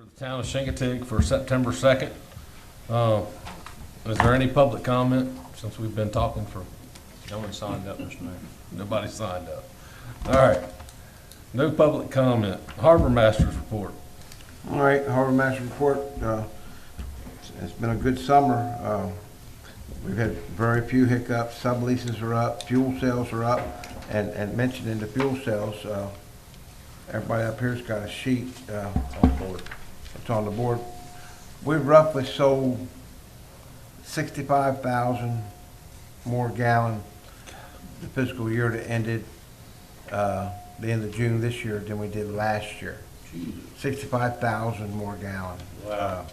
For the town of Chincoteague for September 2nd. Is there any public comment since we've been talking for, No one signed up, Mr. Mayor. nobody signed up? All right. No public comment. Harbor Masters report. All right, Harbor Master report. It's been a good summer. We've had very few hiccups. Subleases are up, fuel sales are up, and mentioning the fuel sales, everybody up here's got a sheet on board. It's on the board. We've roughly sold 65,000 more gallon the fiscal year that ended the end of June this year than we did last year. 65,000 more gallons. Wow.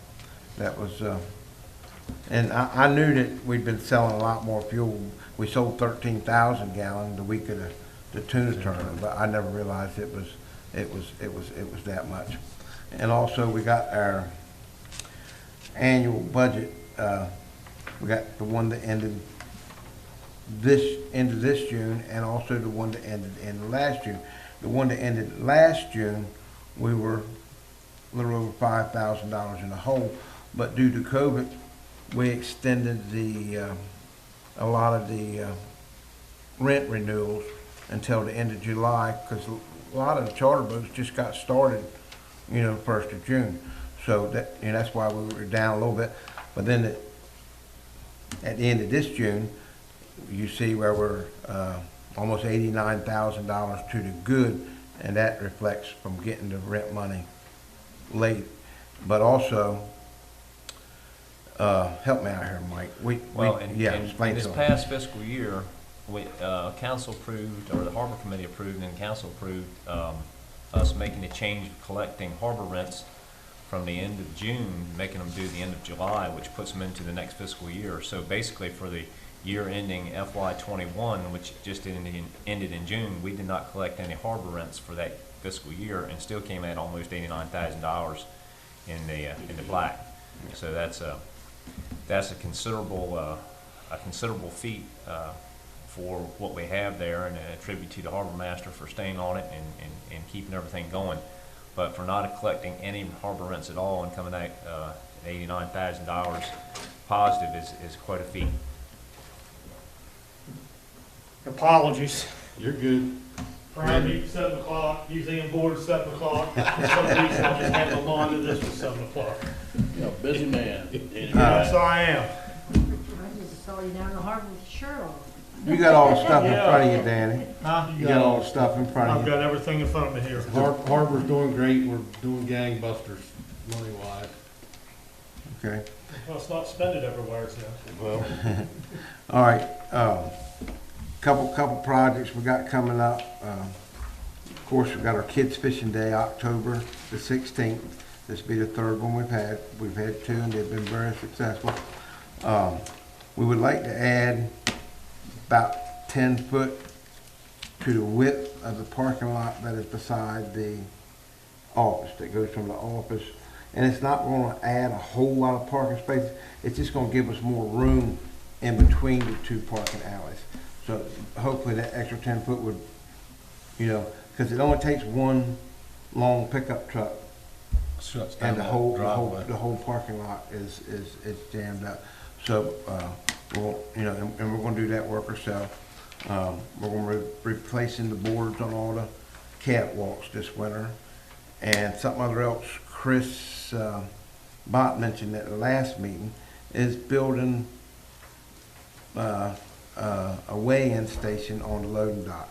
That was, and I knew that we'd been selling a lot more fuel. We sold 13,000 gallons the week of the tuna tournament, but I never realized it was that much. And also we got our annual budget. We got the one that ended this June, and also the one that ended in last June. The one that ended last June, we were a little over $5,000 in the hole, but due to COVID, we extended a lot of the rent renewals until the end of July, because a lot of the charter boats just got started, you know, 1st of June. So that, you know, that's why we were down a little bit. But then at the end of this June, you see where we're almost $89,000 to the good, and that reflects from getting the rent money late. But also, help me out here, Mike. Explain this to 'em. past fiscal year, we, council approved, or the harbor committee approved, and council approved us making a change of collecting harbor rents from the end of June, making them due the end of July, which puts them into the next fiscal year. So basically, for the year ending FY21, which just ended in June, we did not collect any harbor rents for that fiscal year, and still came at almost $89,000 in the black. So that's a considerable feat for what we have there, and a tribute to the harbor master for staying on it and keeping everything going. But for not collecting any harbor rents at all and coming out $89,000 positive is quite a feat. Apologies. You're good. Friday, 7 o'clock, usually on board at 7 o'clock. For some reason, I just had my mind to this was 7 o'clock. You're a busy man. Yes, I am. I just saw you down the harbor with Cheryl. You got all the stuff in front of you, Danny. Huh? You got all the stuff in front I've of you. got everything in front of me here. Harbor's doing great. We're doing gangbusters money-wise. Okay. Well, it's not spend it everywhere, so. Well, All right. Couple projects we got coming up. Of course, we've got our Kids Fishing Day, October the 16th. This will be the third one we've had. We've had two, and they've been very successful. We would like to add about 10 foot to the width of the parking lot that is beside the office, that goes from the office. And it's not going to add a whole lot of parking spaces. It's just going to give us more room in between the two parking alleys. So hopefully that extra 10 foot would, you know, because it only takes one long pickup truck, Shuts down and the that whole parking lot is jammed up. So we'll, you know, and we're going to do that work ourselves. We're going to replacing the boards on all the catwalks this winter, and something other else. Chris Bott mentioned at the last meeting is building a weigh-in station on the loading dock.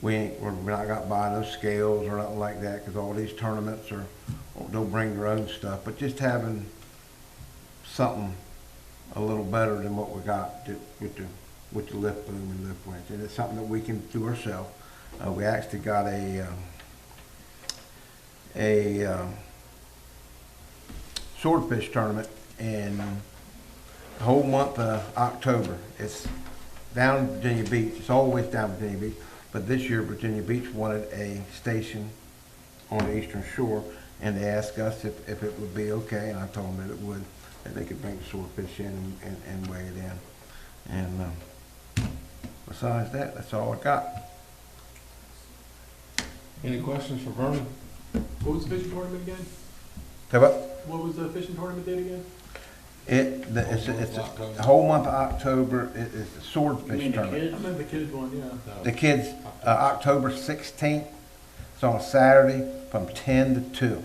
We're not got to buy no scales or nothing like that, because all these tournaments they'll bring their own stuff. But just having something a little better than what we got with the lift boom and lift winch, and it's something that we can do ourselves. We actually got a swordfish tournament in the whole month of October. It's down in Virginia Beach. It's always down Virginia Beach, but this year Virginia Beach wanted a station on the eastern shore, and they asked us if it would be okay, and I told them that it would, that they could bring the swordfish in and weigh it in. And besides that, that's all I got. any questions for Vernon? What was the fishing tournament again? So what? What was the fishing tournament date again? It's the whole month of October, is the swordfish tournament. I meant the kids one, yeah. The kids, October 16th, it's on a Saturday from 10 to 2.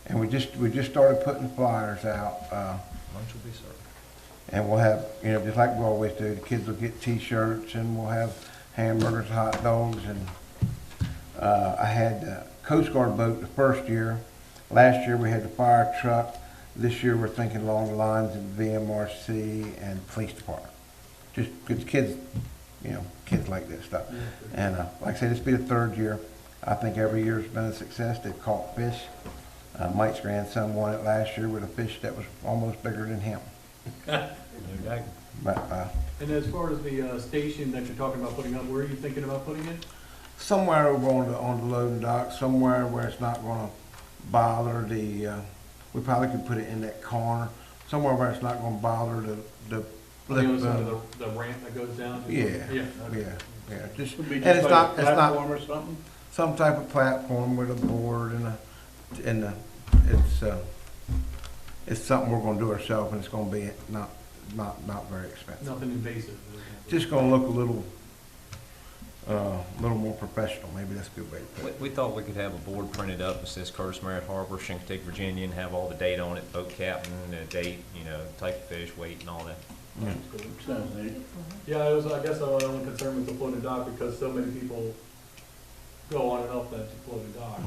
And we just started putting flyers out, Lunch will be served. and we'll have, just like we always do, the kids will get T-shirts, and we'll have hamburgers, hot dogs, and, I had the Coast Guard boat the first year. Last year we had the fire truck. This year we're thinking along the lines of VMRC and police department. Just because kids, kids like this stuff. And like I said, this will be the third year. I think every year's been a success. They've caught fish. Mike's grandson won it last year with a fish that was almost bigger than him. Okay. But And as far as the station that you're talking about putting up, where are you thinking about putting it? somewhere over on the loading dock, somewhere where it's not going to bother the. We probably could put it in that corner, somewhere where it's not going to bother the. On the other side of the ramp that goes down? to- Yeah, Yeah. yeah, yeah. Just, Would be and just it's like not, a it's not platform or something? some type of platform with a board and it's something we're gonna do ourselves, and it's gonna be not very expensive. Nothing invasive. Just gonna look a little more professional, maybe that's a good way to put it. We thought we could have a board printed up that says Curtis Merritt Harbor, Chincoteague, Virginia, and have all the data on it, boat captain, the date, type of fish, weight, and all that. Yeah. Sounds neat. Yeah, I guess our only concern was the floating dock, because so many people go on and off that floating dock.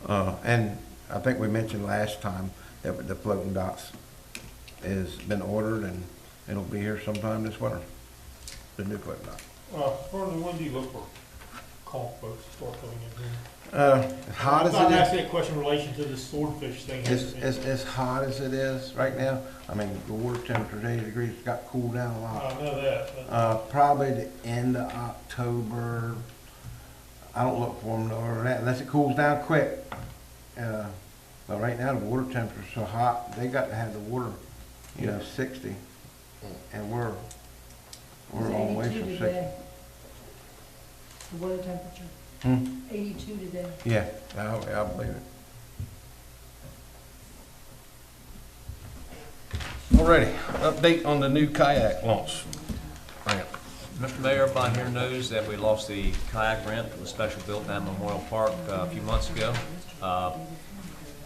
Mhm. And I think we mentioned last time that the floating docks has been ordered, and it'll be here sometime this winter, the new floating dock. Further, when do you look for caulk boats to start coming in here? As hot as I'm it is. asking a question in relation to the swordfish thing. As hot as it is right now, I mean, the water temperature's 80 degrees, it's got cooled down a lot. I know that, but Probably the end of October. I don't look for them nowhere than that, unless it cools down quick. But right now, the water temperature's so hot, they got to have the water, 60. And we're It's on the way 82 from 60. today. The water temperature, Hmm? 82 today. Yeah, I believe it. Alrighty, update on the new kayak launch. Grant. Mr. Mayor, everybody here knows that we lost the kayak grant that was special built down at Memorial Park a few months ago.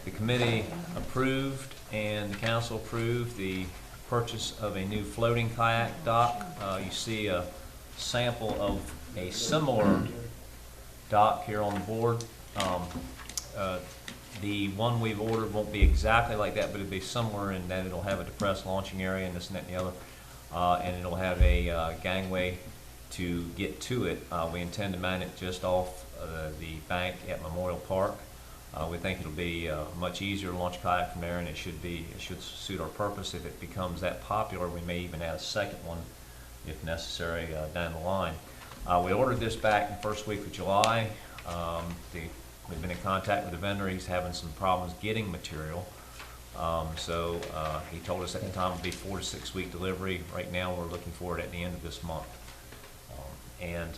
The committee approved and the council approved the purchase of a new floating kayak dock. You see a sample of a similar dock here on the board. The one we've ordered won't be exactly like that, but it'll be somewhere in that it'll have a depressed launching area and this and that and the other. And it'll have a gangway to get to it. We intend to mount it just off the bank at Memorial Park. We think it'll be much easier to launch kayak from there, and it should suit our purpose. If it becomes that popular, we may even add a second one if necessary down the line. We ordered this back in the first week of July. We've been in contact with the vendor. He's having some problems getting material. So he told us at the time it would be 4 to 6 week delivery. Right now we're looking for it at the end of this month. And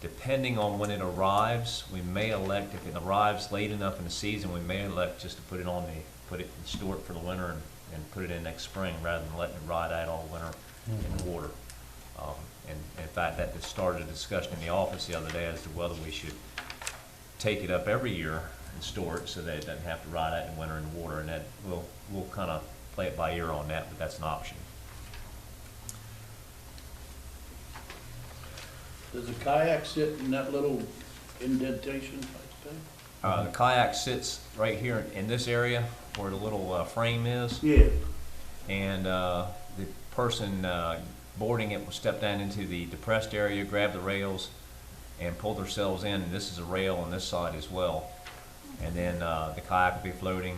depending on when it arrives, we may elect, if it arrives late enough in the season, we may elect just to put it and store it for the winter and put it in next spring rather than letting it ride out all winter in the water. And in fact, that just started a discussion in the office the other day as to whether we should take it up every year and store it so that it doesn't have to ride out in winter in the water. And that we'll kind of play it by ear on that, but that's an option. Does the kayak sit in that little indentation type thing? The kayak sits right here in this area where the little frame is. Yeah. And the person boarding it will step down into the depressed area, grab the rails, and pull themselves in. And this is a rail on this side as well. And then the kayak will be floating.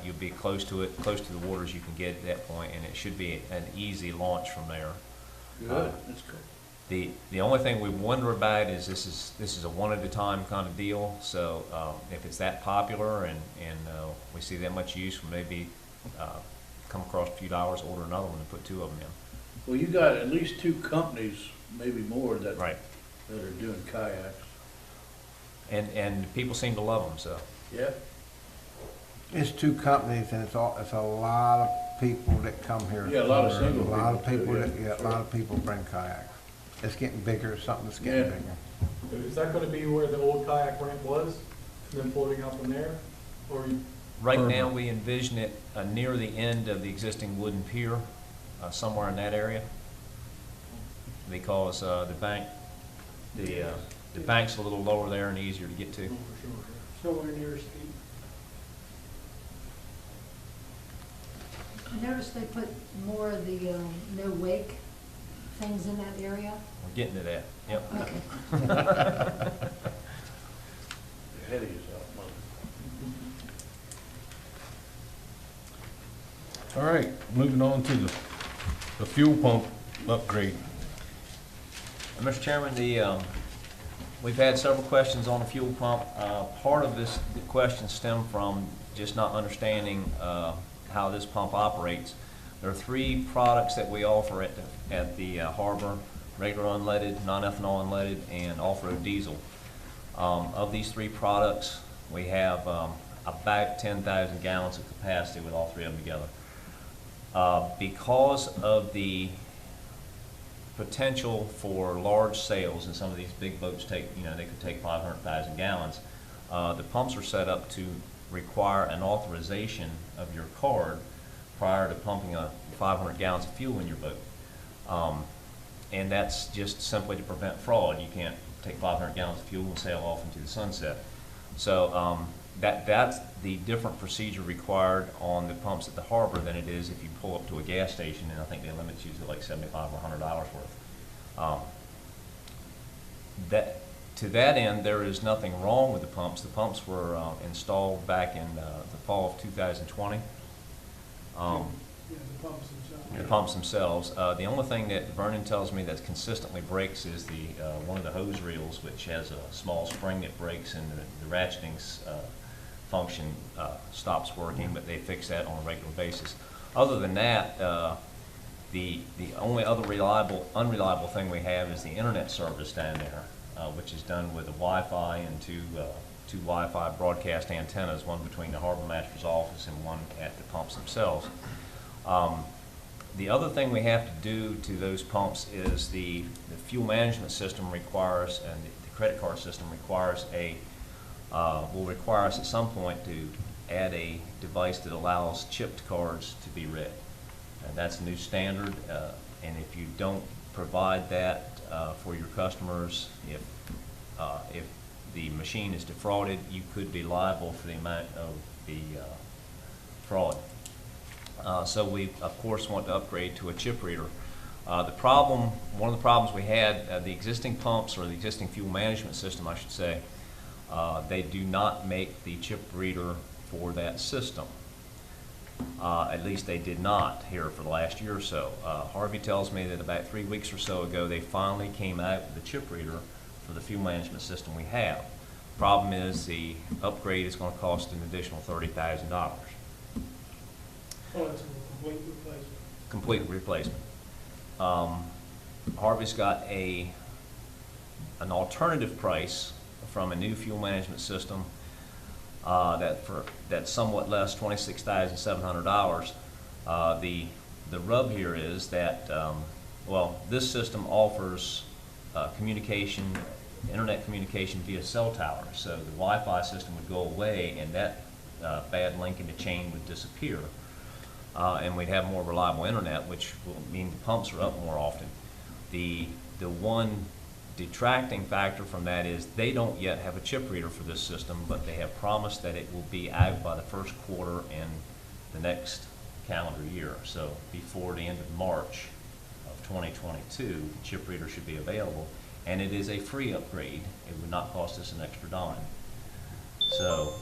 You'll be close to it, close to the water as you can get at that point, and it should be an easy launch from there. Good, that's cool. The only thing we wonder about is this is a one at a time kind of deal. So if it's that popular and we see that much use, we maybe come across a few dollars, order another one, and put 2 of them in. Well, you got at least 2 companies, maybe more, that Right. that are doing kayaks. And people seem to love them. So Yeah. It's two companies and it's a lot of people that come here. Yeah, a lot of single A lot of people people, too, that- yeah, yeah, a lot of people bring kayaks. It's getting bigger, something that's getting Yeah. bigger. Is that gonna be where the old kayak ramp was, and then floating out from there? Or you, Right now, we envision it near the end of the existing wooden pier, somewhere in that area. Because the bank's a little lower there and easier to get to. Somewhere near a street. I noticed they put more of the, no wake things in that area. We're getting to that, yep. Okay. Ahead of yourself, Mike. All right, moving on to the fuel pump upgrade. Mr. Chairman, we've had several questions on the fuel pump. Part of the questions stem from just not understanding how this pump operates. There are three products that we offer at the harbor: regular unleaded, non-ethanol unleaded, and off-road diesel. Of these three products, we have about 10,000 gallons of capacity with all three of them together. Because of the potential for large sales, and some of these big boats they could take 500,000 gallons, the pumps are set up to require an authorization of your card prior to pumping 500 gallons of fuel in your boat. And that's just simply to prevent fraud. You can't take 500 gallons of fuel and sail off into the sunset. So that's the different procedure required on the pumps at the harbor than it is if you pull up to a gas station, and I think the limit's usually like $75 or $100 worth. To that end, there is nothing wrong with the pumps. The pumps were installed back in the fall of 2020. The pumps themselves. The only thing that Vernon tells me that consistently breaks is one of the hose reels, which has a small spring that breaks, and the ratcheting function stops working, but they fix that on a regular basis. Other than that, the only other unreliable thing we have is the internet service down there, which is done with a Wi-Fi and two Wi-Fi broadcast antennas, one between the harbor master's office and one at the pumps themselves. The other thing we have to do to those pumps is the fuel management system requires, and the credit card system requires will require us at some point to add a device that allows chipped cards to be read. And that's a new standard, and if you don't provide that for your customers, if the machine is defrauded, you could be liable for the amount of the fraud. So we, of course, want to upgrade to a chip reader. One of the problems we had, the existing pumps, or the existing fuel management system, I should say, they do not make the chip reader for that system. At least they did not here for the last year or so. Harvey tells me that about 3 weeks or so ago, they finally came out with the chip reader for the fuel management system we have. Problem is, the upgrade is going to cost an additional $30,000. Oh, it's a complete replacement. Complete replacement. Harvey's got an alternative price from a new fuel management system that's somewhat less, $26,700. The rub here is that this system offers internet communication via cell towers. So the Wi-Fi system would go away, and that bad link in the chain would disappear. And we'd have more reliable internet, which will mean the pumps are up more often. The one detracting factor from that is they don't yet have a chip reader for this system, but they have promised that it will be out by the first quarter in the next calendar year. So before the end of March of 2022, the chip reader should be available, and it is a free upgrade. It would not cost us an extra dime. So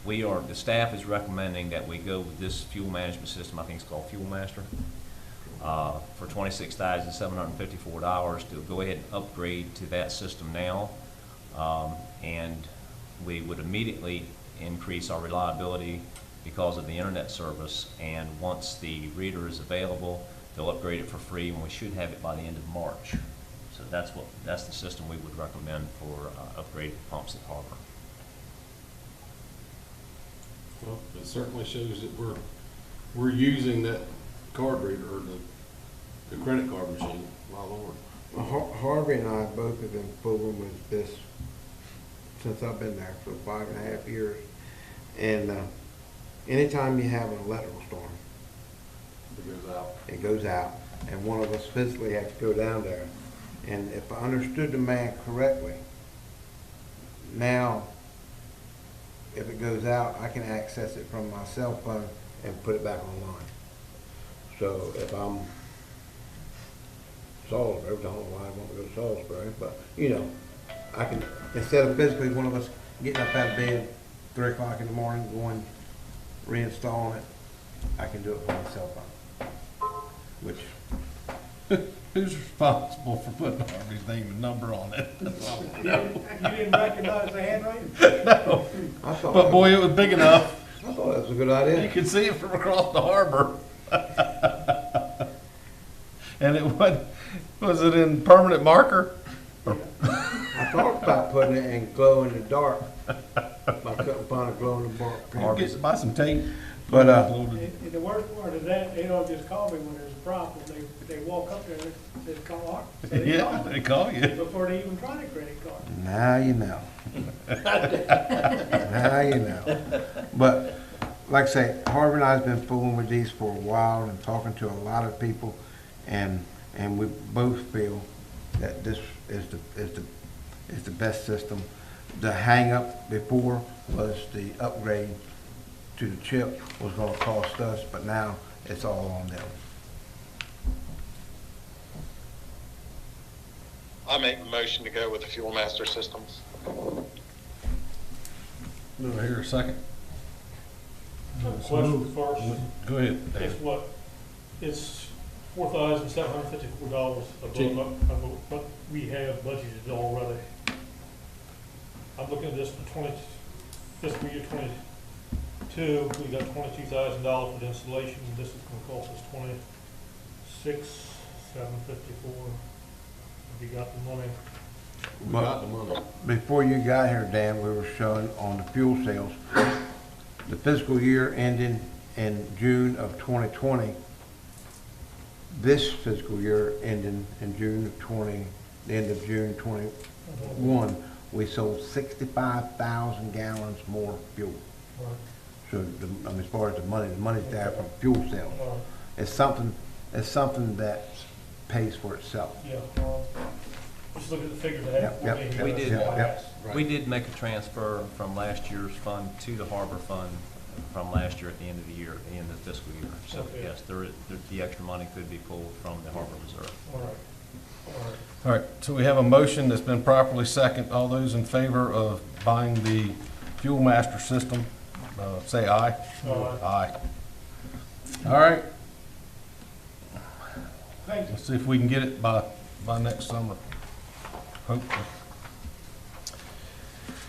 the staff is recommending that we go with this fuel management system. I think it's called Fuel Master, for $26,754 to go ahead and upgrade to that system now. And we would immediately increase our reliability because of the internet service. And once the reader is available, they'll upgrade it for free, and we should have it by the end of March. So that's the system we would recommend for upgraded pumps at Harbor. Well, it certainly shows that we're using that card reader or the credit card machine, my lord. Harvey and I both have been fooling with this since I've been there for 5.5 years. And anytime you have an electrical storm, It goes out. it goes out, and one of us physically has to go down there. And if I understood the man correctly, now, if it goes out, I can access it from my cell phone and put it back online. So if I'm Salisbury, I don't know why I want to go to Salisbury, but, you know, I can, instead of physically one of us getting up out of bed 3 o'clock in the morning, going, reinstalling it, I can do it from my cell phone. Which, Who's responsible for putting Harvey's name and number on it? You didn't recognize the handwriting? I thought, But boy, it was big enough. I thought that was a good You idea. could see it from across the harbor. And it was it in permanent marker? I thought about putting it in glow in the dark. I couldn't find a glow in the dark. Get, buy some tape. But, And the worst part of that, they don't just call me when there's a problem. They walk up there and they call Art. So they Yeah, call me they call you. before they even try the credit card. now you know. Now you know. But, like I say, Harvey and I have been fooling with these for a while and talking to a lot of people, and we both feel that this is the best system. The hang up before was the upgrade to the chip was gonna cost us, but now it's all on them. I make a motion to go with the Fuel Master system. Do I hear a second? Question first. Go ahead, It's Dave. what, it's $4,754 Cheap. above what we have budgeted already. I'm looking at this for fiscal year 22, we got $22,000 for the installation, this is gonna cost us $26,754. Have you got the money? We got the money. Before you got here, Dan, we were showing on the fuel sales, the fiscal year ending in June of 2020, this fiscal year ending in June of the end of June 21, we sold 65,000 gallons more fuel. Right. So, as far as the money's there from fuel sales. All right. It's something that pays for itself. Yeah, just look at the figures I have. Yep, We did. Yep. We did make a transfer from last year's fund to the harbor fund from last year at the end of the year, at the end of the fiscal year. So Okay. yes, the extra money could be pulled from the harbor reserve. All right, all right. All right, so we have a motion that's been properly seconded. All those in favor of buying the Fuel Master system, say aye. Aye. All right, Thank you. let's see if we can get it by next summer. Hopefully.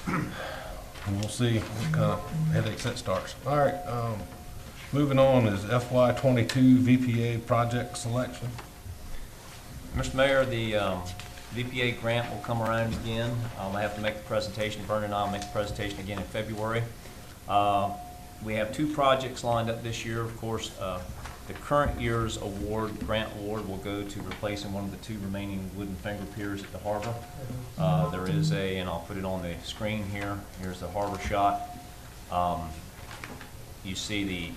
And we'll see what kind of headaches that starts. All right, moving on is FY '22 VPA Project Selection. Mr. Mayor, the VPA grant will come around again. I have to make the presentation. Vernon and I will make the presentation again in February. We have 2 projects lined up this year. Of course, the current year's grant award will go to replacing one of the 2 remaining wooden finger piers at the harbor. There is and I'll put it on the screen here. Here's the harbor shot. You see the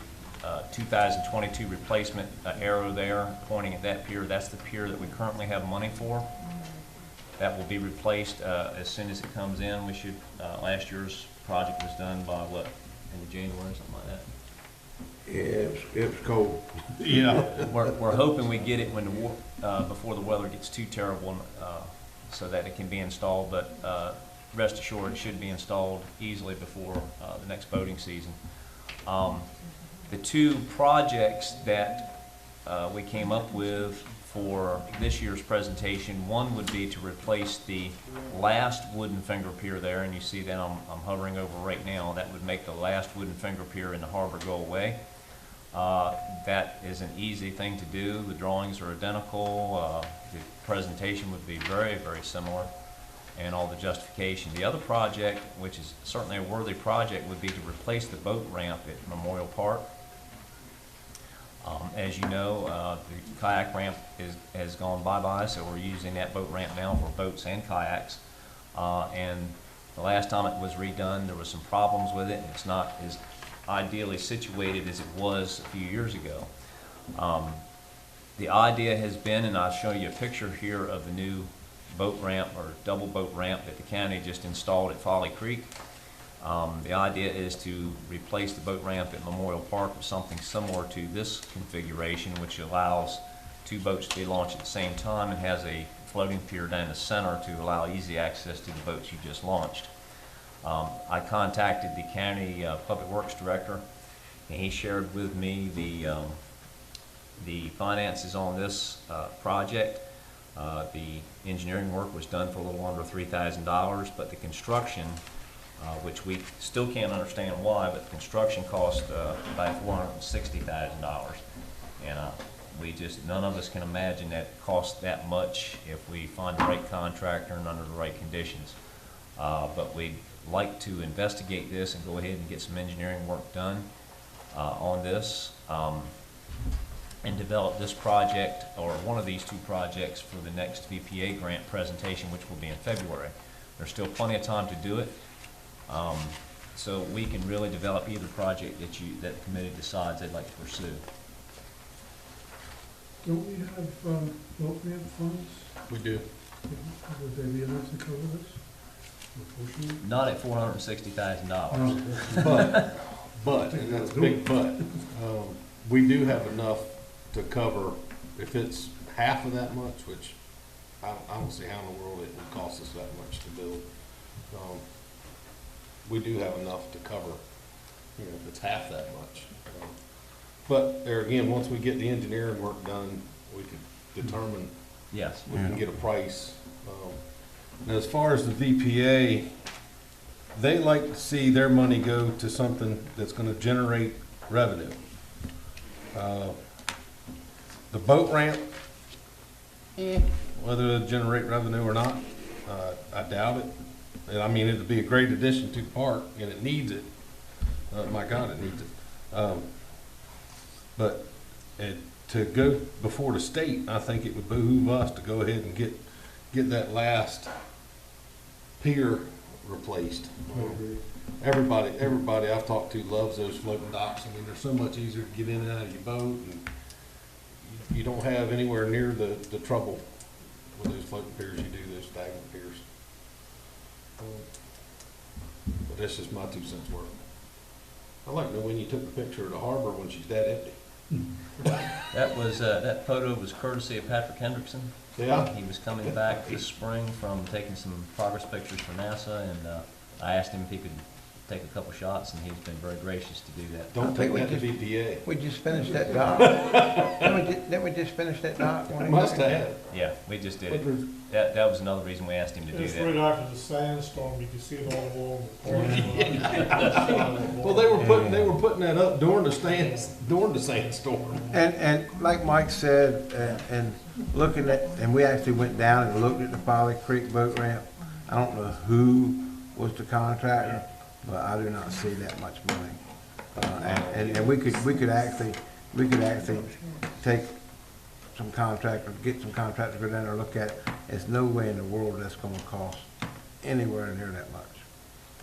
2022 replacement arrow there pointing at that pier. That's the pier that we currently have money for. That will be replaced as soon as it comes in. We should, last year's project was done by what, in January, something like that? Yeah, it was cold. Yeah. We're hoping we get it when before the weather gets too terrible, so that it can be installed, but rest assured, it should be installed easily before the next boating season. The 2 projects that we came up with for this year's presentation, one would be to replace the last wooden finger pier there, and you see that I'm hovering over right now. That would make the last wooden finger pier in the harbor go away. That is an easy thing to do. The drawings are identical. The presentation would be very, very similar. and all the justification. The other project, which is certainly a worthy project, would be to replace the boat ramp at Memorial Park. As you know, the kayak ramp has gone bye-bye, so we're using that boat ramp now for boats and kayaks. And the last time it was redone, there was some problems with it, and it's not as ideally situated as it was a few years ago. The idea has been, and I'll show you a picture here of the new boat ramp or double boat ramp that the county just installed at Folly Creek. The idea is to replace the boat ramp at Memorial Park with something similar to this configuration, which allows two boats to be launched at the same time and has a floating pier down the center to allow easy access to the boats you just launched. I contacted the county public works director, and he shared with me the finances on this project. The engineering work was done for a little under $3,000, but the construction, which we still can't understand why, but the construction cost about $460,000. And none of us can imagine that it costs that much if we find the right contractor and under the right conditions. But we'd like to investigate this and go ahead and get some engineering work done on this. And develop this project, or one of these two projects, for the next VPA grant presentation, which will be in February. There's still plenty of time to do it, so we can really develop either project that the committee decides they'd like to pursue. Don't we have boat ramp funds? We do. Would they be enough to cover this? Unfortunately. Not at $460,000. But, and that's a big but, we do have enough to cover, if it's half of that much, which I don't see how in the world it would cost us that much to build. We do have enough to cover, if it's half that much. But there again, once we get the engineering work done, we could determine, Yes. we can get a price. Now, as far as the VPA, they like to see their money go to something that's gonna generate revenue. The boat ramp, whether it'll generate revenue or not, I doubt it. And I mean, it'd be a great addition to the park, and it needs it. My God, it needs it. But to go before the state, I think it would behoove us to go ahead and get that last pier replaced. Everybody I've talked to loves those floating docks. I mean, they're so much easier to get in and out of your boat, and you don't have anywhere near the trouble with those floating piers you do those stagnant piers. But that's just my 2 cents worth. I like to know when you took the picture of the harbor when she's that empty. That was that photo was courtesy of Patrick Hendrickson. Yeah. He was coming back this spring from taking some progress pictures for NASA, and I asked him if he could take a couple shots, and he's been very gracious to do that. Don't take that to VPA. We just finished that dock. Didn't we just finish that dock? Must have. Yeah, we just did it. That was another reason we asked him to do It's that. right after the sandstorm, you can see it all along the park. Well, they were putting that up during the sandstorm. And like Mike said, and looking at, and we actually went down and looked at the Folly Creek boat ramp. I don't know who was the contractor, but I do not see that much money. And we could actually take some contractors, get some contractors to go down there and look at it. There's no way in the world that's gonna cost anywhere near that much.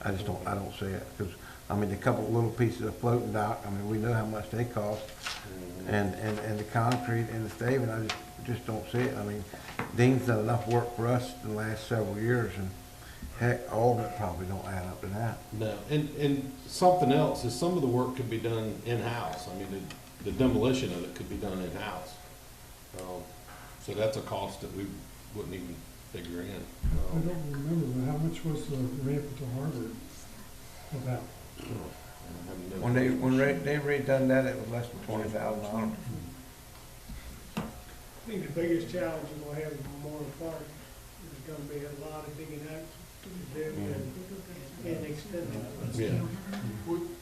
I don't see it, because, I mean, a couple of little pieces of floating dock, I mean, we know how much they cost. And the concrete and the staving, I just don't see it. I mean, Dean's done enough work for us in the last several years, and heck, all of it probably don't add up to that. No, and something else is some of the work could be done in-house. I mean, the demolition of it could be done in-house. So that's a cost that we wouldn't even figure in. I don't remember, but how much was the ramp at the harbor about? When they redone that, it was less than $20,000. I think the biggest challenge we're gonna have in Memorial Park is gonna be a lot of digging out to do and extending. Yeah,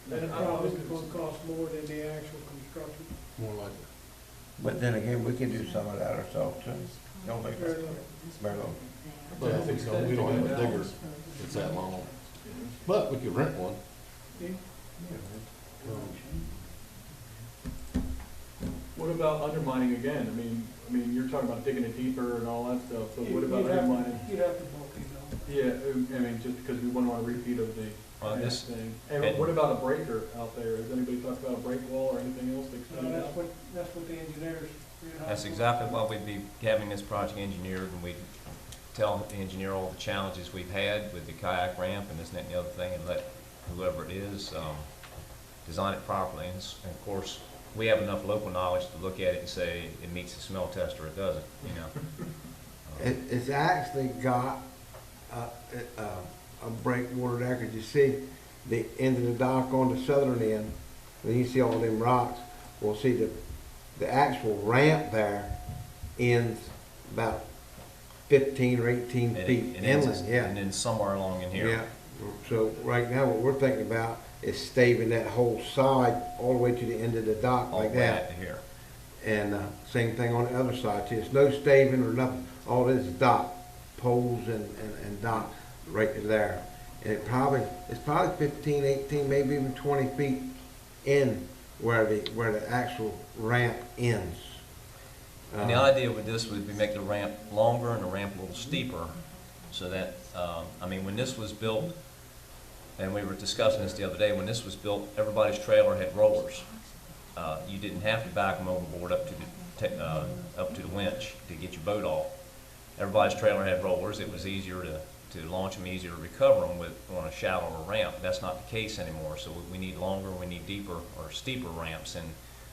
That probably is gonna cost more than the actual construction. more likely. But then again, we can do some of that ourselves too. Don't think Very that's little. very low. But we don't have a digger that's that long. But we could rent one. What about undermining again? I mean, you're talking about digging it deeper and all that stuff, so what about You'd have to- undermining? You'd have to bulk it down. Yeah, I mean, just because we wouldn't want a repeat of the Well, past this- thing. And what about a breaker out there? Has anybody talked about a break wall or anything else to extend it out? That's what the engineers. That's exactly why we'd be having this project engineered, and we tell the engineer all the challenges we've had with the kayak ramp and this, that, and the other thing, and let whoever it is, design it properly. And of course, we have enough local knowledge to look at it and say it meets the smell test or it doesn't, you know. It's actually got a breakwater there, 'cause you see the end of the dock on the southern end, and you see all them rocks. Well, see the actual ramp there ends about 15 or 18 feet It ends inland, yeah. And then somewhere along in here. Yeah, so right now what we're thinking about is staving that whole side all the way to the end of the dock All like the way that. out to here. And same thing on the other side too. It's no staving or nothing. All this is dock, poles and dock right to there. And it's probably 15, 18, maybe even 20 feet in where the actual ramp ends. And the idea with this would be make the ramp longer and the ramp a little steeper, so that, I mean, when this was built, and we were discussing this the other day, when this was built, everybody's trailer had rollers. You didn't have to back them overboard up to the winch to get your boat off. Everybody's trailer had rollers. It was easier to launch them, easier to recover them on a shallower ramp. That's not the case anymore, so we need longer, we need deeper or steeper ramps, and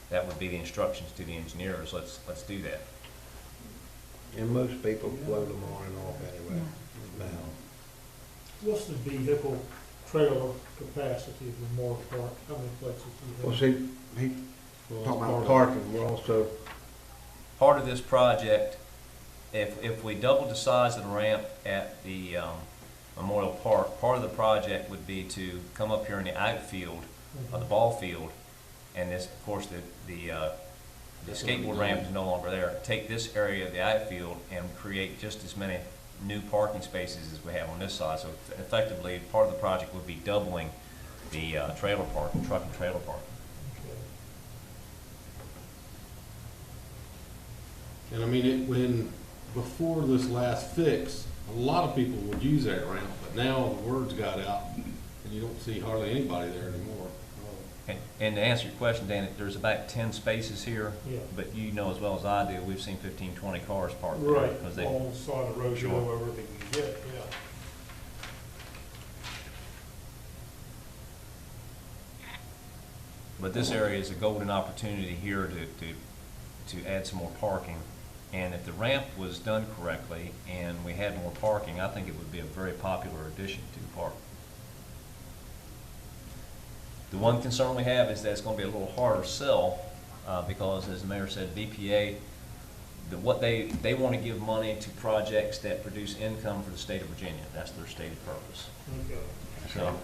that would be the instructions to the engineers. Let's do that. And most people float them on and off anyway. Now, What's the vehicle trailer capacity of Memorial Park? How many places do well, you have? see, he Well, talking it's part about of- parking, we're also, Part of this project, if we doubled the size of the ramp at the Memorial Park, part of the project would be to come up here in the outfield, the ball field, and this, of course, the skateboard ramp is no longer there. Take this area of the outfield and create just as many new parking spaces as we have on this side. So effectively, part of the project would be doubling the trailer park, truck and trailer park. And I mean, before this last fix, a lot of people would use that ramp, but now the word's got out and you don't see hardly anybody there anymore. And to answer your question, Dan, there's about 10 spaces here, Yeah. but you know as well as I do, we've seen 15, 20 cars parked there. Right, Because they, on the side of the road, Sure. wherever they can get, yeah. but this area is a golden opportunity here to add some more parking. And if the ramp was done correctly and we had more parking, I think it would be a very popular addition to the park. The one concern we have is that it's going to be a little harder sell because, as the mayor said, VPA, what they want to give money to projects that produce income for the state of Virginia. That's their stated purpose. Okay. So,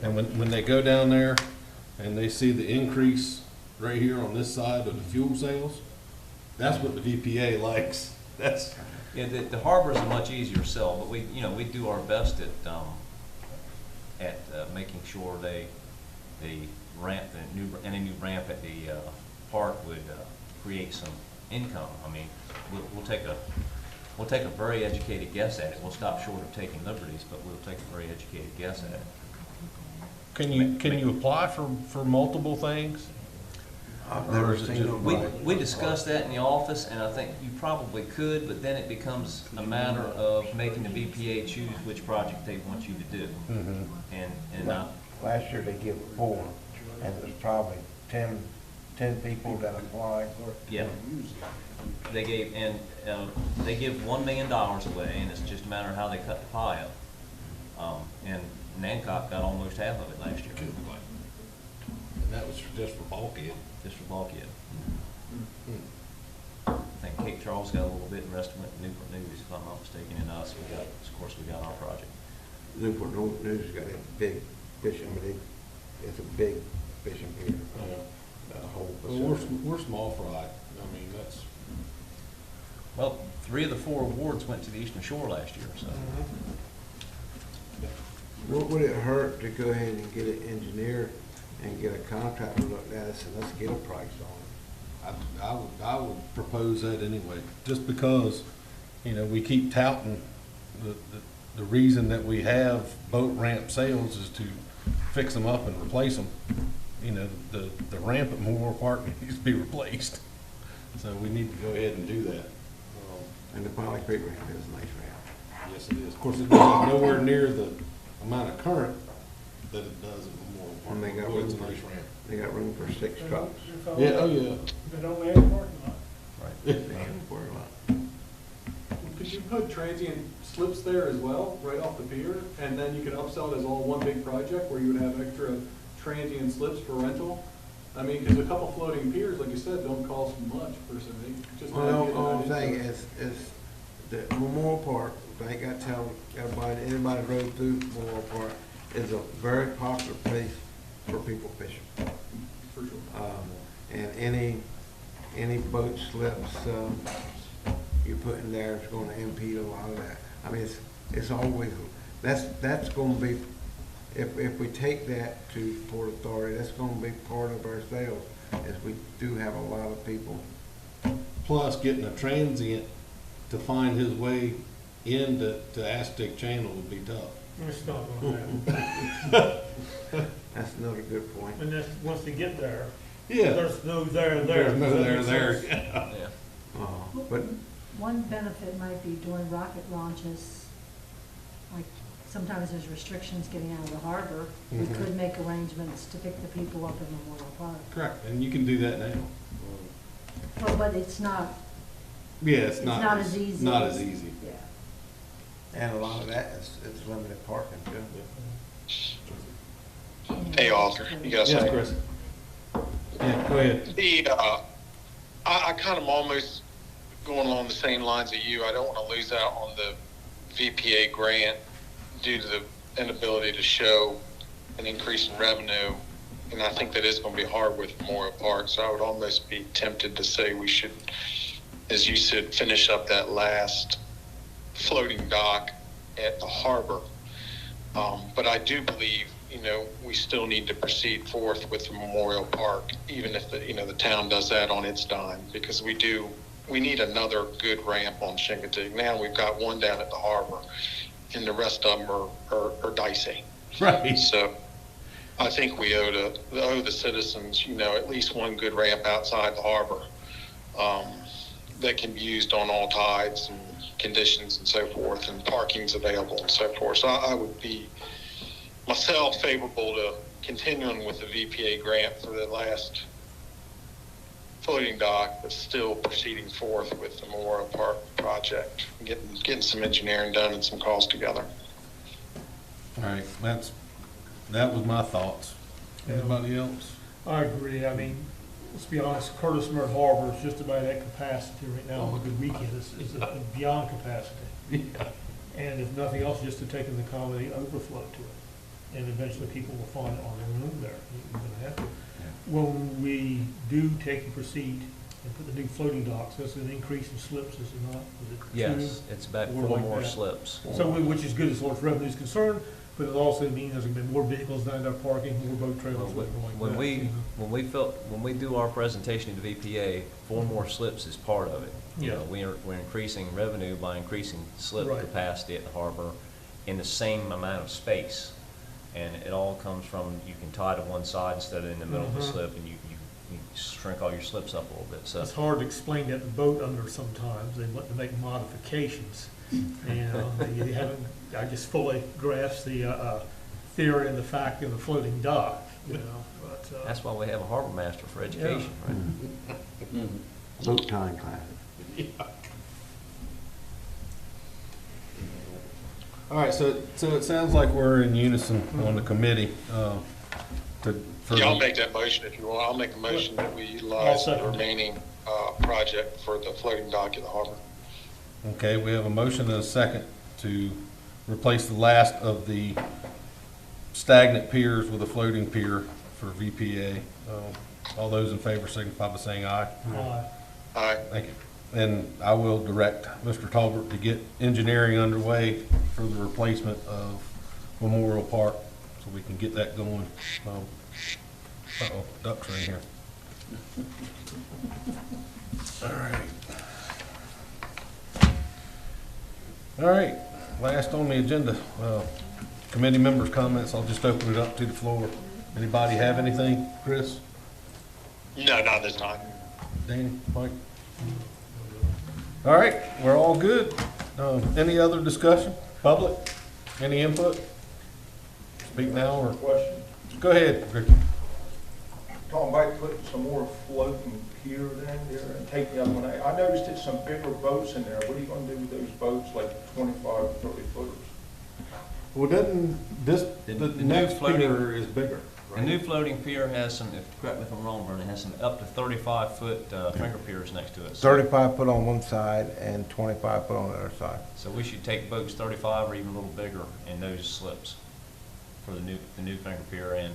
And when they go down there and they see the increase right here on this side of the fuel sales, that's what the VPA likes. That's, yeah, the harbor is a much easier sell, but we do our best at making sure the ramp, any new ramp at the park would create some income. I mean, we'll take a very educated guess at it. We'll stop short of taking liberties, but we'll take a very educated guess at it. Can you apply for multiple things? I've never seen nobody. We discussed that in the office, and I think you probably could, but then it becomes a matter of making the VPA choose which project they want you to do. And Last year they give 4, and there's probably 10 people that applied. yeah, they gave $1 million away, and it's just a matter of how they cut the pie up. And Nancock got almost half of it last year. and that was just for bulkhead. Just for bulkhead. I think Cape Charles got a little bit, and the rest went to Newport News, if I'm not mistaken, and us, of course, we got our project. Newport News got a big fishing, but it's a big fishing pier. The whole Well, facility. we're small fry. I mean, that's, Well, 3 of the 4 awards went to the Eastern Shore last year, so. What would it hurt to go ahead and get an engineer and get a contractor look at us and let's get a price on I would propose that anyway, just because, you know, we keep touting the reason that we have boat ramp sales is to fix them up and replace them. You know, the ramp at Memorial Park needs to be replaced, so we need to go ahead and do that. it? And the Pilot Creek ramp is a nice ramp. Yes, it is. Of course, it does nowhere near the amount of current that it does at Memorial Park. And they got Boy, it's a room nice for- ramp. They got room for 6 trucks. Yeah, oh yeah. They don't have a parking lot. Right. Could you put transient slips there as well, right off the pier? And then you could upsell it as all one big project where you would have extra transient slips for rental? I mean, because a couple floating piers, like you said, don't cost much per se. Just Well, to the only get that thing into- is the Memorial Park, I ain't got to tell anybody rode through Memorial Park, is a very popular place for people fishing. For sure. And any boat slips, you put in there is gonna impede a lot of that. I mean, it's always, that's gonna be, if we take that to Port Authority, that's gonna be part of our sales, as we do have a lot of people. Plus, getting a transient to find his way into Aztec Channel would be tough. It's not gonna happen. That's another good point. And that's, once they get there, Yeah. there's no there there. There's no Does that there make there. sense? Yeah. But One benefit might be during rocket launches, like sometimes there's restrictions getting out of the harbor. We Mhm. could make arrangements to pick the people up in Memorial Park. Correct, and you can do that now. But it's not, Yeah, it's not as easy. Not as easy. Yeah. and a lot of that is limited parking too. Hey, Arthur, you got Yes, something? Chris. Yeah, go ahead. I kind of almost going along the same lines as you. I don't want to lose out on the VPA grant due to the inability to show an increase in revenue. And I think that is going to be hard with Memorial Park. So I would almost be tempted to say we should, as you said, finish up that last floating dock at the harbor. But I do believe, we still need to proceed forth with the Memorial Park, even if the town does that on its dime, because we need another good ramp on Chincoteague. Now we've got one down at the harbor, and the rest of them are dicey. Right. So I think we owe the citizens, at least one good ramp outside the harbor that can be used on all tides and conditions and so forth, and parking's available and so forth. So I would be myself favorable to continuing with the VPA grant for the last floating dock, but still proceeding forth with the Memorial Park project, getting some engineering done and some calls together. All right, that was my thoughts. Anybody else? I agree. I mean, let's be honest, Curtis Murray Harbor is just about at capacity right now on a good weekend. It's beyond capacity. Yeah. And if nothing else, just to take in the comedy overflow to it. And eventually people will find it on their room there. You're gonna have to. When we do take and proceed and put the new floating docks, that's an increase in slips, is it not? Is it Yes, two? it's about Or 4 like more that. slips. So, which is good as far as revenue is concerned, but it also means there's gonna be more vehicles down there parking, more boat trailers, everything like that. When we do our presentation to VPA, 4 more slips is part of it. Yeah. We're increasing revenue by increasing slip Right. capacity at the harbor in the same amount of space. And it all comes from, you can tie to one side instead of in the middle of the Mhm. slip, and you shrink all your slips up a little bit, so. It's hard to explain that to boat owners sometimes. They want to make modifications. And they haven't, I just fully grasp the theory and the fact of the floating dock, but. That's why we have a harbor master for education, right? Boat time class. All right, so it sounds like we're in unison on the committee, Y'all make that motion if you want. I'll make a motion that we utilize the remaining project for the floating dock at the harbor. Okay, we have a motion and a second to replace the last of the stagnant piers with a floating pier for VPA. All those in favor signify by saying aye. Aye. Thank you. And I will direct Mr. Talbot to get engineering underway for the replacement of Memorial Park, so we can get that going. Uh-oh, ducks are in here. All right. All right, last on the agenda, committee members' comments. I'll just open it up to the floor. Anybody have anything? Chris? No, not this time. Danny? Mike? All right, we're all good. Any other discussion? Public? Any input? Speak now or? Question. Go ahead, Ricky. Talking about putting some more floating pier in there and taking the other one out. I noticed there's some bigger boats in there. What are you gonna do with those boats, like 25, 30 footers? Well, doesn't this, The the new next floating- pier is bigger, The right? new floating pier has some, correct me if I'm wrong, Vernon, it has some up to 35-foot finger piers next to it. So- 35 foot on one side and 25 foot on the other side. So we should take boats 35 or even a little bigger in those slips for the new finger pier. And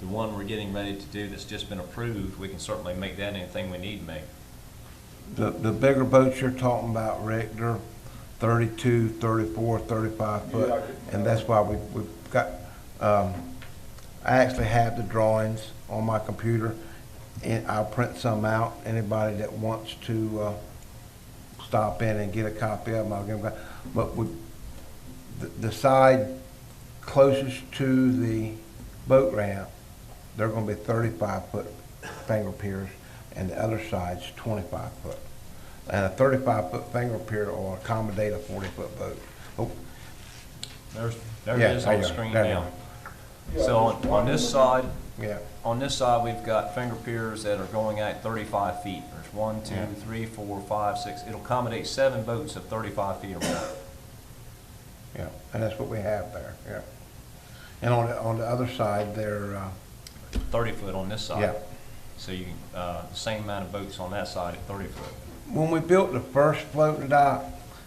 the one we're getting ready to do that's just been approved, we can certainly make that anything we need to make. The bigger boats you're talking about, Rick, they're 32, 34, 35 foot. Yeah, And that's why we've got, I actually have the drawings on my computer, and I'll print some out. Anybody that wants to stop in and get a copy of them, I'll give them. But the side closest to the boat ramp, they're gonna be 35-foot finger piers, and the other side's 25 foot. And a 35-foot finger pier will accommodate a 40-foot boat. Oh, There Yeah, it is there on you the are. screen There you now. Yeah, So I was on this side, yeah, we've got finger piers that are going at 35 feet. There's 1, 2, Yeah. 3, 4, 5, 6. It'll accommodate 7 boats of 35 feet or more. yeah, and that's what we have there, yeah. And on the other side, they're, 30 foot on this side. yeah. So you can, same amount of boats on that side at 30 foot. When we built the first floating dock,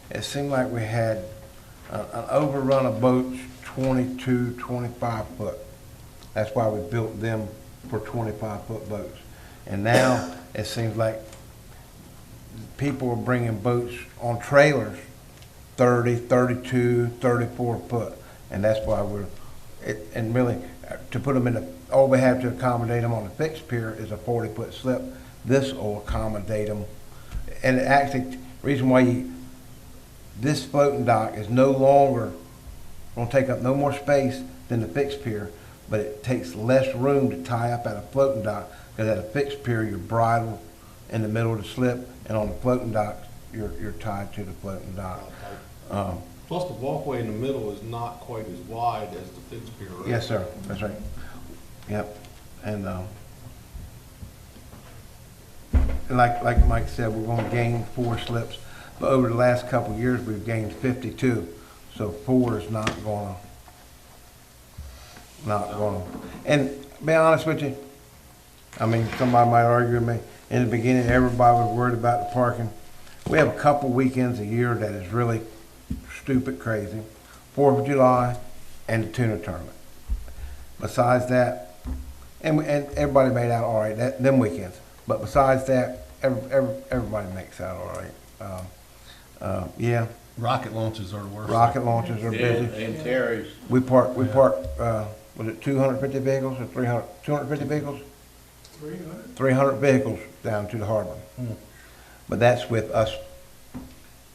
it seemed like we had an overrun of boats 22, 25 foot. That's why we built them for 25-foot boats. And now it seems like people are bringing boats on trailers 30, 32, 34 foot. And that's why and really, to put them in all we have to accommodate them on the fixed pier is a 40-foot slip. This will accommodate them. And actually, reason why this floating dock is no longer going to take up no more space than the fixed pier, but it takes less room to tie up at a floating dock, because at a fixed pier, you're bridled in the middle of the slip, and on the floating dock, you're tied to the floating dock. Plus, the walkway in the middle is not quite as wide as the fixed pier, right? Yes, sir, that's right. Yep, and like Mike said, we're gonna gain 4 slips, but over the last couple of years, we've gained 52, so 4 is not gonna, and to be honest with you, I mean, somebody might argue with me, in the beginning, everybody was worried about the parking. We have a couple weekends a year that is really stupid crazy, 4th of July and the tuna tournament. Besides that, and everybody made out all right, them weekends. But besides that, everybody makes out all right. Yeah, Rocket launches are the worst. rocket launches are busy. And Terry's. We park, was it 250 vehicles or 300, 250 vehicles? 300? 300 vehicles down to the harbor. But that's with us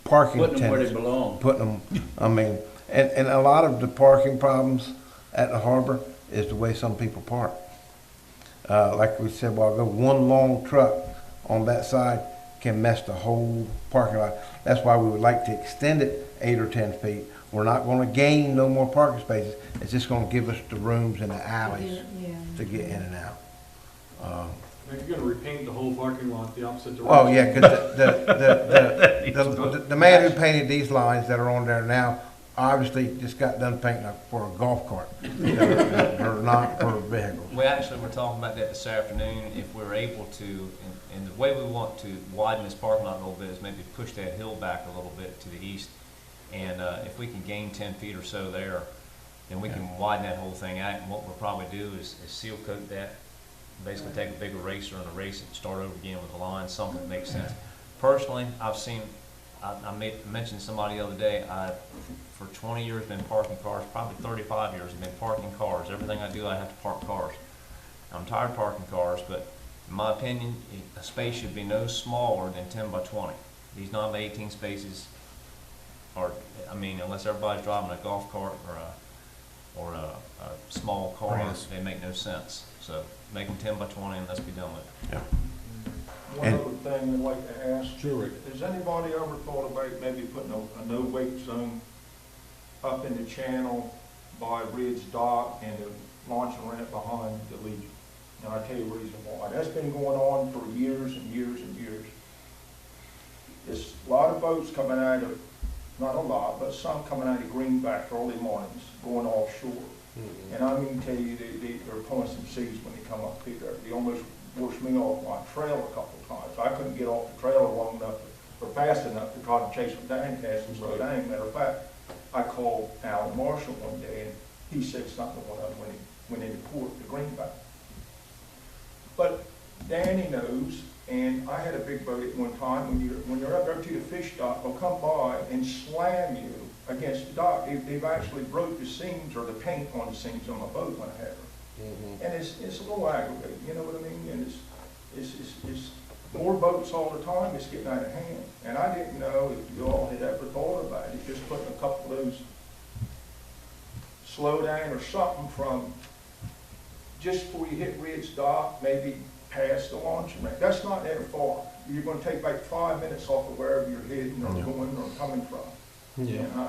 parking Putting them where they attendants. belong. Putting them, I mean, and a lot of the parking problems at the harbor is the way some people park. Like we said a while ago, one long truck on that side can mess the whole parking lot. That's why we would like to extend it 8 or 10 feet. We're not gonna gain no more parking spaces. It's just gonna give us the rooms in the alleys Yeah. to get in and out. If you're gonna repaint the whole parking lot the opposite direction. Oh, yeah, because the man who painted these lines that are on there now obviously just got done painting for a golf cart. They're not for vehicles. We actually were talking about that this afternoon, if we're able to, and the way we want to widen this parking lot a little bit is maybe push that hill back a little bit to the east. And if we can gain 10 feet or so there, then we can widen that whole thing out. And what we'll probably do is seal coat that, basically take a big eraser and erase it, start over again with the line, something that makes sense. personally, I've seen, mentioned somebody the other day, for 20 years been parking cars, probably 35 years I've been parking cars. Everything I do, I have to park cars. I'm tired of parking cars, but in my opinion, a space should be no smaller than 10 by 20. These 9 by 18 spaces are, I mean, unless everybody's driving a golf cart or a small car, they make no sense. So make them 10 by 20 and let's be done with it. One other thing I'd like to ask. Sure, Rick. Has anybody ever thought about maybe putting a no-wake zone up in the channel by Ridge Dock and the launching ramp behind the Legion? And I'll tell you the reason why. That's been going on for years and years and years. There's a lot of boats coming out of, not a lot, but some coming out of Greenback early mornings, going offshore. Mm-hmm. And I mean, tell you, they're pulling some seas when they come up here. They almost washed me off my trail a couple of times. I couldn't get off the trailer long enough or fast enough to try to chase them down, cast them slow down. Matter of fact, I called Alan Marshall one day, and he said something when I went into port to Greenback. But Danny knows, and I had a big boat at one time, when you're up there to the fish dock, they'll come by and slam you against the dock. They've actually broke the seams or the paint on the seams on my boat when I had her. Mm-hmm. And it's a little aggravating, you know what I mean? And it's more boats all the time, it's getting out of hand. And I didn't know if you all had ever thought about it, just putting a couple of those slow down or something from just before you hit Ridge Dock, maybe past the launching ramp. That's not that far. You're going to take like 5 minutes off of wherever you're heading or going or coming from. Yeah. And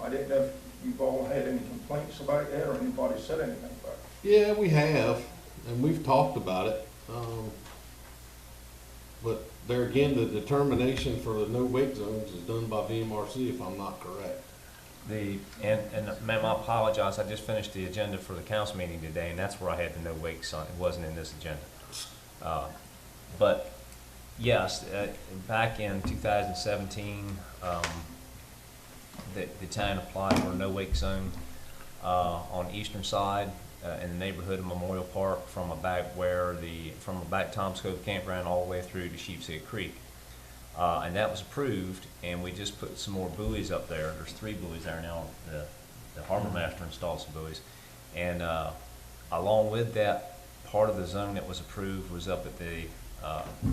I didn't know if you've all had any complaints about that or anybody said anything about it. Yeah, we have, and we've talked about it. But there again, the determination for the no wake zones is done by VMRC, if I'm not correct. Ma'am, I apologize. I just finished the agenda for the council meeting today, and that's where I had the no wake sign. It wasn't in this agenda. But yes, back in 2017, the town applied for a no wake zone on the eastern side in the neighborhood of Memorial Park from a back Tom's Cove campground all the way through to Sheepshead Creek. And that was approved, and we just put some more buoys up there. There's 3 buoys there now. The harbor master installed some buoys. And along with that, part of the zone that was approved was up at the,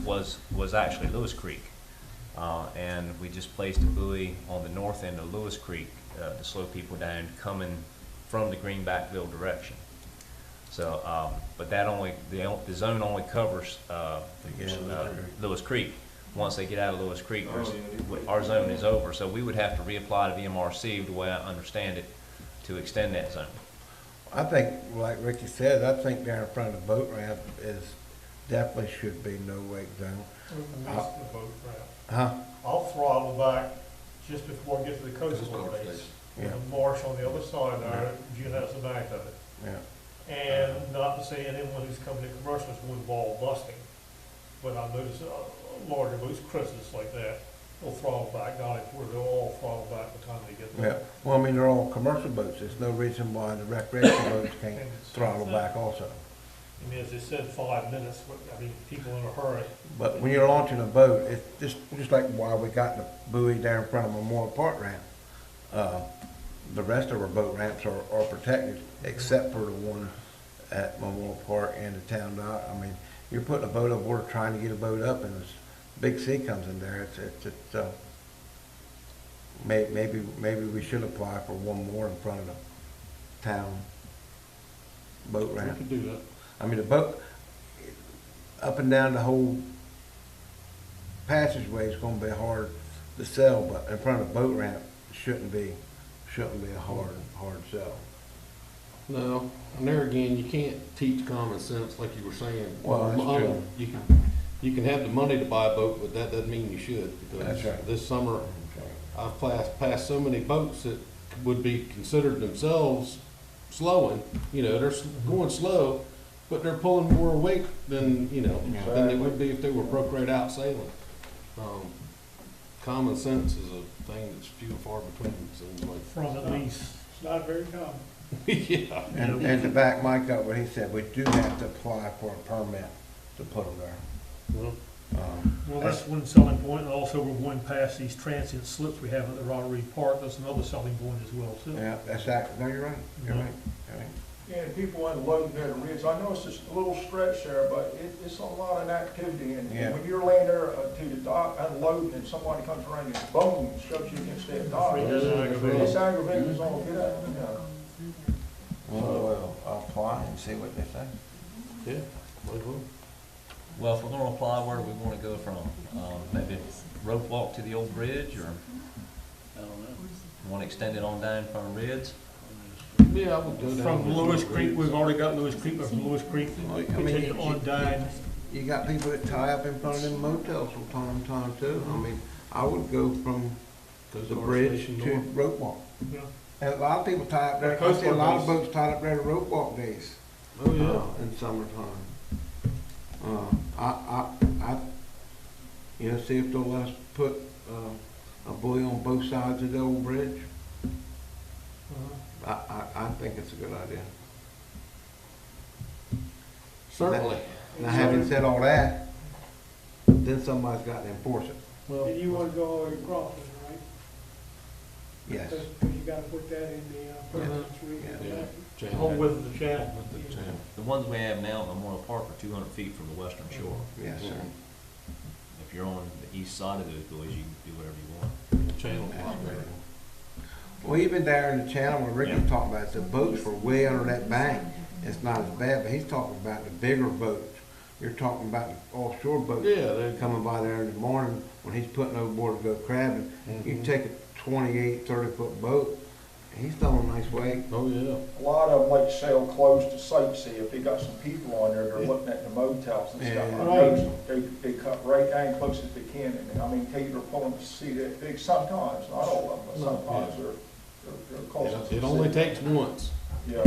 was actually Lewis Creek. And we just placed a buoy on the north end of Lewis Creek to slow people down coming from the Greenbackville direction. So, but that the zone only covers Lewis Creek. Once they get out of Lewis Creek, our zone is over. So we would have to reapply to VMRC, the way I understand it, to extend that zone. I think, like Ricky said, I think down in front of the boat ramp definitely should be no wake zone. The boat ramp. Huh? I'll throttle back just before I get to the coastal base. Yeah. The marsh on the other side there, June has the back of it. Yeah. And not to say anyone who's coming to commercial is going to ball busting, but I noticed larger boats, Chris's like that, they'll throttle back, not if they'll all throttle back by the time they get there. Yeah. Well, I mean, they're all commercial boats. There's no reason why the recreation boats can't throttle back also. I mean, as it said, 5 minutes, I mean, people in a hurry. But when you're launching a boat, it's just like why we got the buoy down in front of Memorial Park ramp. The rest of our boat ramps are protected, except for the one at Memorial Park and the town dock. I mean, you're putting a boat aboard trying to get a boat up, and this big sea comes in there. Maybe we should apply for one more in front of the town boat ramp. We could do that. I mean, the boat, up and down the whole passageway is gonna be hard to sell, but in front of the boat ramp, it shouldn't be a hard sell. No, and there again, you can't teach common sense like you were saying. Well, that's true. You can have the money to buy a boat, but that doesn't mean you should. That's right. This summer, I've passed so many boats that would be considered themselves slowing. You know, they're going slow, but they're pulling more weight than they would be if they were broke right out sailing. Common sense is a thing that's few and far between. It seems like. From at least. It's not very common. Yeah. And to back Mike up, what he said, we do have to apply for a permit to put them there. Well, Well, that's one selling point, and also we're going past these transient slips we have at the Rotary Park, that's another selling point as well, too. Yeah, that's that, no, you're right, you're right, you're right. Yeah, and people unloading there to ridge, I know it's just a little stretch there, but it's a lot of activity, and Yeah. when you're laying there to the dock unloading, and somebody comes around and boom, shoves you against that dock, it's aggravating as all get out, you know. Well, I'll apply and see what they say. Yeah, we will. Well, if we're gonna apply, where do we wanna go from? Maybe rope walk to the old bridge, or I don't know. wanna extend it on down from Ridge? Yeah, I would go down. From with Lewis the Creek, bridge. we've already got Lewis Creek, but from Lewis Creek, Well, I mean, continue on down. You got people that tie up in front of them motels from time to time too. I mean, I would go from Go the to our bridge station to north. rope walk. Yeah. And a lot of people tie up there, I see a lot of boats tied up there to rope walk days. Oh, yeah. In summertime. You know, see if they'll let us put, a buoy on both sides of the old bridge. I think it's a good idea. Certainly. Now, having said all that, then somebody's got to enforce it. And you wanna go all the way across it, right? Yes. Because you gotta put that in the, permanent tree. Yeah. The whole width of the channel. With the channel. The ones we have now at Memorial Park are 200 feet from the western shore. Yes, sir. If you're on the east side of those buoys, you can do whatever you want. Channel's a lot better. Well, even there in the channel where Rick was Yeah. talking about, the boats were way under that bank. It's not as bad, but he's talking about the bigger boats. You're talking about the offshore boats. Yeah, they're Coming by there in the morning when he's putting overboard to go crabbing. You take a 28, 30-foot boat, and he's throwing a nice weight. Oh, yeah. A lot of them like to sail close to sightsee, if they got some people on there, they're looking at the motels and stuff. Yeah. I know they cut right down close as they can, and I mean, people are pulling to see that big sometimes, not all of them, but No, sometimes they're close. as It they only see. takes once. Yeah.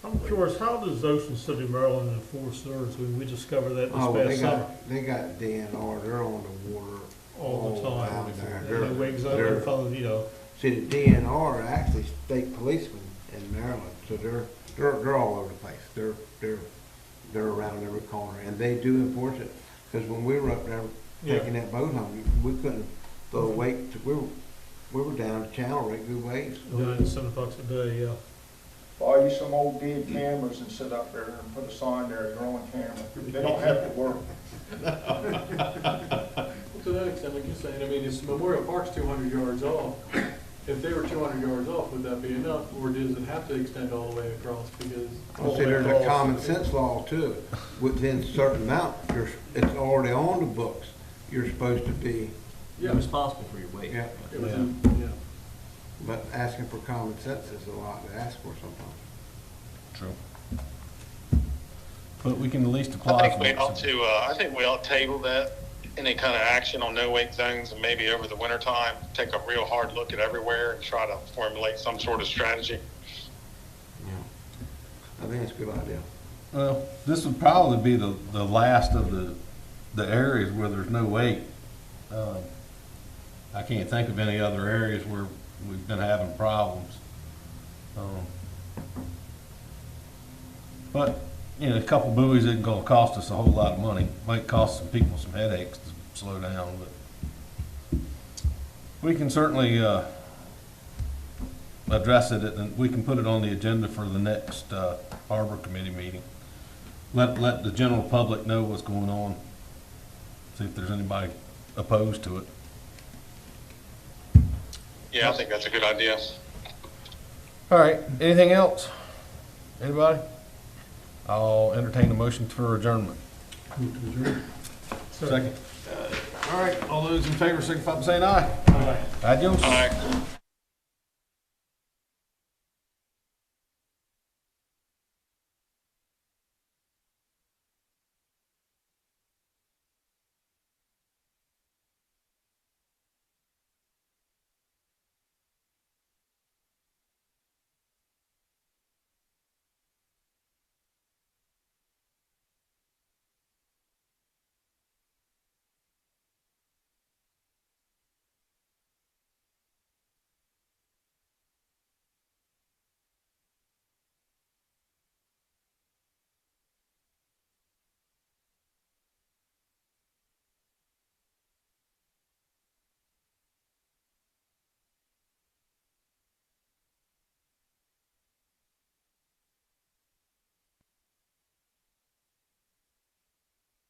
I'm curious, how does Ocean City, Maryland enforce theirs? We discovered that Oh, this they past summer. they got DNR, they're on the water. All the time. out there. And the wigs up in front of, you know, See, the DNR are actually state policemen in Maryland, so they're all over the place. They're around every corner, and they do enforce it. Because when we were up there taking that boat home, we couldn't throw weight. We were down the channel right good ways. $7 a day, yeah. Buy you some old dead cameras and sit up there and put a sign there, you're on camera. They don't have to work. To that extent, like you're saying, I mean, if Memorial Park's 200 yards off, if they were 200 yards off, would that be enough, or does it have to extend all the way across, because? Well, see, there's a common sense law too. Within a certain amount, it's already on the books. You're supposed to be, You're responsible for your weight. yeah. It was yeah. But asking for common sense is a lot to ask for sometimes. True. But we can at least I apply think for we it. ought to, I think we ought to table that, any kind of action on no wake zones, and maybe over the winter time, take a real hard look at everywhere and try to formulate some sort of strategy. Yeah. I think it's a good idea. Well, this would probably be the last of the areas where there's no weight. I can't think of any other areas where we've been having problems. But, you know, a couple buoys isn't gonna cost us a whole lot of money. Might cost some people some headaches to slow down, but we can certainly, address it, and we can put it on the agenda for the next, Harbor Committee meeting. Let the general public know what's going on. See if there's anybody opposed to it. Yeah, I think that's a good idea. All right, anything else? Anybody? I'll entertain a motion for adjournment. Second. All right, all those in favor signify by saying aye. All right. Adios. All right.